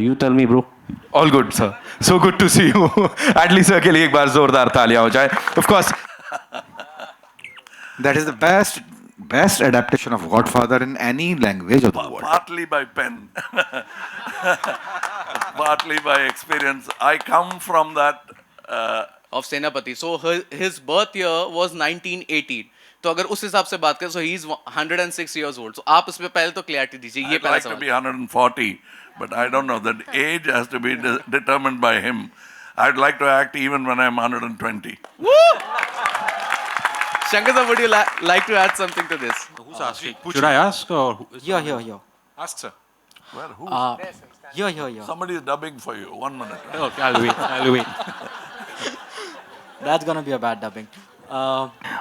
You tell me, bro. All good, sir. So good to see you. At least sir के लिए एक बार जोरदार तालियां हो जाए. Of course. That is the best adaptation of Godfather in any language of the world. Partly by pen, partly by experience. I come from that. Of Senapati. So his birth year was 1918. तो अगर उस हिसाब से बात करें, so he is 106 years old. So आप उसमें पहले तो clarity दीजिए. ये I'd पहला like to सवाल. be 140, but I don't know. That age has to be determined by him. I'd like to act even when I'm 120. Shankar sir, would you like to add something to this? Who's asking? Should I ask or? Here. Ask sir. Well, who? Here. Somebody is dubbing for you. 1 minute. Okay, I'll wait. That's gonna be a bad dubbing.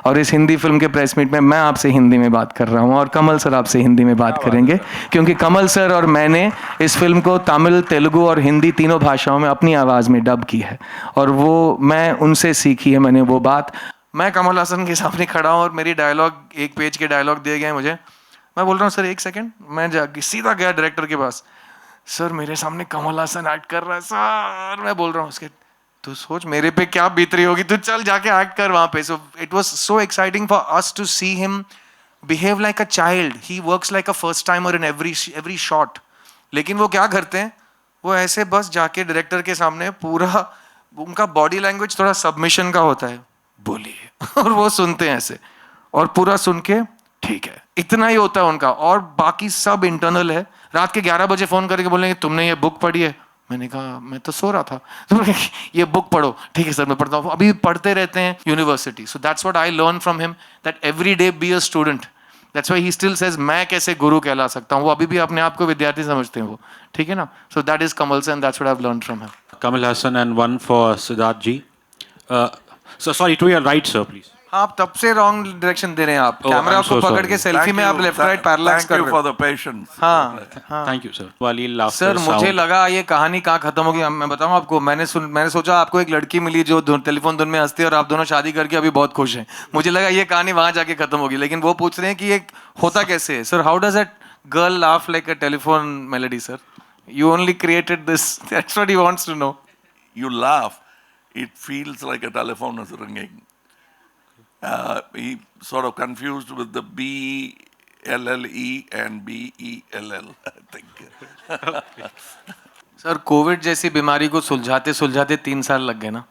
और इस Hindi film के press meet में मैं आपसे हिंदी में बात कर रहा हूँ और कमल सर आपसे हिंदी में बात करेंगे, क्योंकि कमल सर और मैंने इस फिल्म को तमिल, तेलुगु और हिंदी तीनों भाषाओं में अपनी आवाज़ में डब की है और वो मैं उनसे सीखी है मैंने वो बात. मैं कमल हासन के सामने खड़ा हूँ और मेरी डायलॉग, 1 पेज के डायलॉग दिए गए मुझे. मैं बोल रहा हूँ सर 1 सेकेंड. मैं सीधा गया डायरेक्टर के पास. सर मेरे सामने कमल हासन एक्ट कर रहा है सर. मैं बोल रहा हूँ उसके, तू सोच मेरे पे क्या बीत रही होगी, तू चल जाके एक्ट कर वहाँ पे. So it was so exciting for us to see him behave like a child. He works like a first timer in every shot. लेकिन वो क्या करते हैं, वो ऐसे बस जाके डायरेक्टर के सामने पूरा, उनका बॉडी लैंग्वेज थोड़ा सबमिशन का होता है, बोलिए और वो सुनते हैं ऐसे और पूरा सुन के ठीक है, इतना ही होता है उनका. और बाकी सब इंटरनल है. रात के 11 बजे फोन करके बोलेंगे तुमने ये बुक पढ़ी है. मैंने कहा मैं तो सो रहा था. तो ये बुक पढ़ो. ठीक है सर मैं पढ़ता हूँ. अभी पढ़ते रहते हैं university. So that's what I learn from him, that every day be a student. That's why he still says मैं कैसे गुरु कहला सकता हूँ. वो अभी भी अपने आप को विद्यार्थी समझते हैं वो. ठीक है ना. So that is Kamal sir and that's what I have learn from him. Kamal Hassan and one for Siddharth ji. So sorry, to your right, sir, please. आप तब से रॉन्ग डायरेक्शन दे रहे हैं. आप Oh, कैमरा I'm को so पकड़ sorry. के selfie में आप लेफ्ट राइट पैरेलैक्स कर Thank रहे you हो. for the patience. हाँ Thank you, sir. वाली laughter सर मुझे sound. लगा ये कहानी कहाँ खत्म होगी. मैं बताऊँ आपको, मैंने सोचा आपको एक लड़की मिली जो टेलीफोन धुन में हंसती है और आप दोनों शादी करके अभी बहुत खुश हैं. मुझे लगा ये कहानी वहाँ जाके खत्म होगी, लेकिन वो पूछ रहे हैं कि ये होता कैसे है. Sir how does that girl laugh like a telephone melody sir. You only created this. That's what he wants to know. You laugh, it feels like a telephone is ringing. He sort of confused with the B-L-L-E and B-E-L-L, I think. Sir Covid जैसी बीमारी को सुलझाते सुलझाते 3 साल लग गए ना.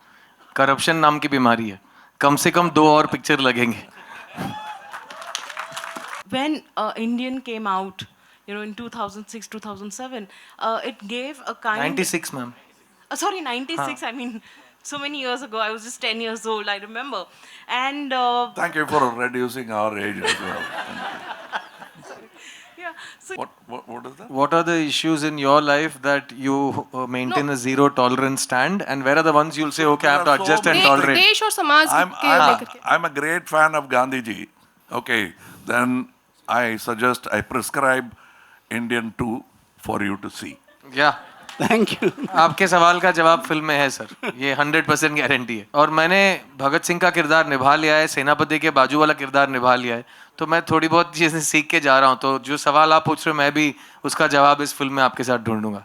Corruption नाम की बीमारी है, कम से कम 2 और पिक्चर लगेंगे. When Indian came out, in 2006, 2007, it gave a kind. 96 ma'am. Sorry, 96. I mean, so many years ago. I was just 10 years old. I remember, and Thank you for reducing our age as well. yeah. So What is that? What are the issues in your life that you maintain a zero tolerance stand, and where are the ones you'll say okay I have to There are so adjust and many tolerate? देश और समाज के लेकर के. I'm a great fan of Gandhiji. Okay, then I suggest I prescribe Indian 2 for you to see. Yeah. Thank you. आपके सवाल का जवाब फिल्म में है सर, ये 100% गारंटी है. और मैंने भगत सिंह का किरदार निभा लिया है, सेनापति के बाजू वाला किरदार निभा लिया है, तो मैं थोड़ी बहुत चीज़ें सीख के जा रहा हूँ. तो जो सवाल आप पूछ रहे हो मैं भी उसका जवाब इस फिल्म में आपके साथ ढूंढूंगा.